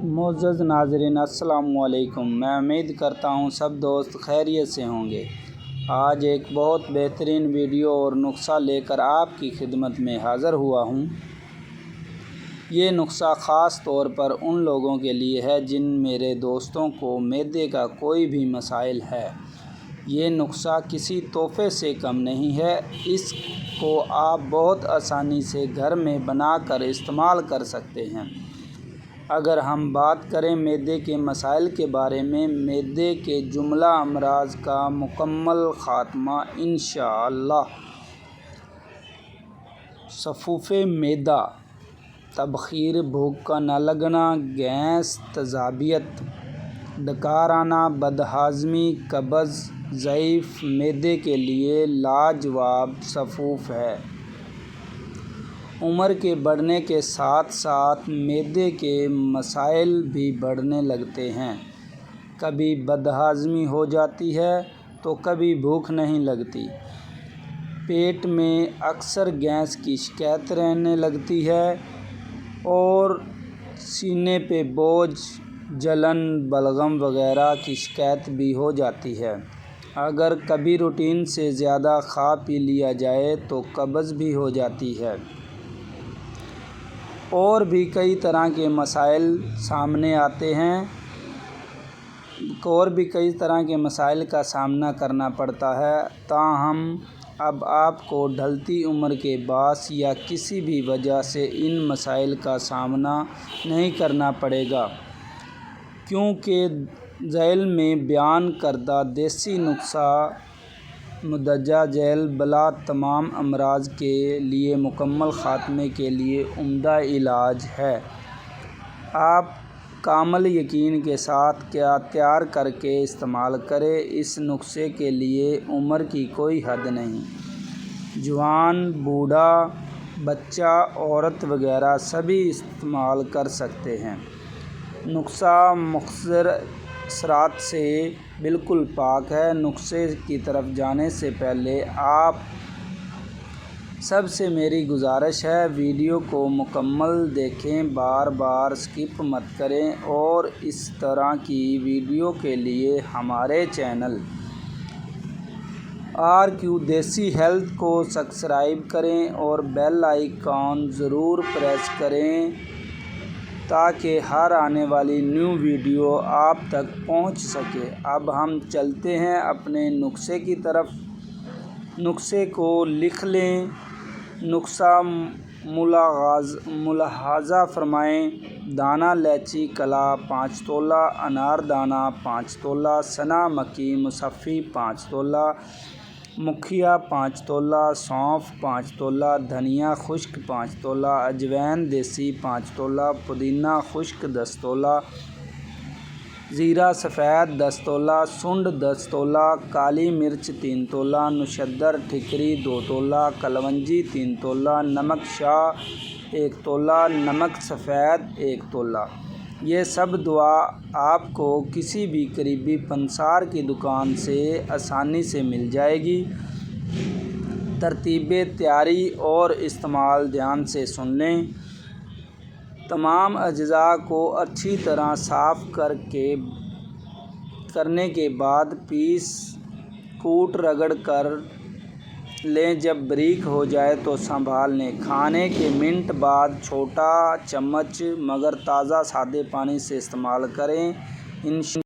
معزز ناظرین السلام علیکم۔ میں امید کرتا ہوں سب دوست خیریت سے ہوں گے۔ آج ایک بہت بہترین ویڈیو اور نسخہ لے کر آپ کی خدمت میں حاضر ہوا ہوں۔ یہ نسخہ خاص طور پر ان لوگوں کے لیے ہے جن میرے دوستوں کو معدے کا کوئی بھی مسائل ہے۔ یہ نسخہ کسی تحفے سے کم نہیں ہے۔ اس کو آپ بہت آسانی سے گھر میں بنا کر استعمال کر سکتے ہیں۔ اگر ہم بات کریں معدے کے مسائل کے بارے میں، معدے کے جملہ امراض کا مکمل خاتمہ انشاءاللہ۔ سفوف معدہ، تبخیر، بھوک کا نہ لگنا، گیس، تیزابیت، ڈکار آنا، بد ہضمی، قبض، ضعیف معدے کے لیے لاجواب سفوف ہے۔ عمر کے بڑھنے کے ساتھ ساتھ معدے کے مسائل بھی بڑھنے لگتے ہیں۔ کبھی بد ہضمی ہو جاتی ہے تو کبھی بھوک نہیں لگتی۔ پیٹ میں اکثر گیس کی شکایت رہنے لگتی ہے اور سینے پہ بوجھ، جلن، بلغم وغیرہ کی شکایت بھی ہو جاتی ہے۔ اگر کبھی روٹین سے زیادہ کھا پی لیا جائے تو قبض بھی ہو جاتی ہے۔ اور بھی کئی طرح کے مسائل سامنے آتے ہیں۔ کا سامنا کرنا پڑتا ہے۔ تاہم اب آپ کو ڈھلتی عمر کے باعث یا کسی بھی وجہ سے ان مسائل کا سامنا نہیں کرنا پڑے گا، کیونکہ ذیل میں بیان کردہ دیسی نسخہ مندرجہ ذیل بلا تمام امراض کے لیے مکمل خاتمے کے لیے عمدہ علاج ہے۔ آپ کامل یقین کے ساتھ تیار کر کے استعمال کریں۔ اس نسخے کے لیے عمر کی کوئی حد نہیں۔ جوان، بوڑھا، بچہ، عورت وغیرہ سبھی استعمال کر سکتے ہیں۔ نسخہ مضر اثرات سے بالکل پاک ہے۔ نسخے کی طرف جانے سے پہلے آپ سب سے میری گزارش ہے، ویڈیو کو مکمل دیکھیں، بار بار اسکپ مت کریں اور اس طرح کی ویڈیو کے لیے ہمارے چینل RQ دیسی ہیلتھ کو سبسکرائب کریں اور بیل آئیکن ضرور پریس کریں تاکہ ہر آنے والی نیو ویڈیو آپ تک پہنچ سکے۔ اب ہم چلتے ہیں اپنے نسخے کی طرف۔ نسخے کو لکھ لیں۔ نسخہ ملاحظہ فرمائیں: دانہ الائچی کلا 5 تولہ، انار دانہ 5 تولہ، سنا مکی مصفی 5 تولہ، مکھیا 5 تولہ، سونف 5 تولہ، دھنیا خشک 5 تولہ، اجوائن دیسی 5 تولہ، پودینہ خشک 10 تولہ، زیرہ سفید 10 تولہ، سنڈ 10 تولہ، کالی مرچ 3 تولہ، نشتر ٹھیکری 2 تولہ، کلونجی 3 تولہ، نمک شاہ 1 تولہ، نمک سفید 1 تولہ۔ یہ سب دوا آپ کو کسی بھی قریبی پنسار کی دکان سے آسانی سے مل جائے گی۔ ترتیب تیاری اور استعمال دھیان سے سن لیں۔ تمام اجزاء کو اچھی طرح صاف کرنے کے بعد پیس کوٹ رگڑ کر لیں۔ جب باریک ہو جائے تو سنبھال لیں۔ کھانے کے منٹ بعد چھوٹا چمچ مگر تازہ سادے پانی سے استعمال کریں۔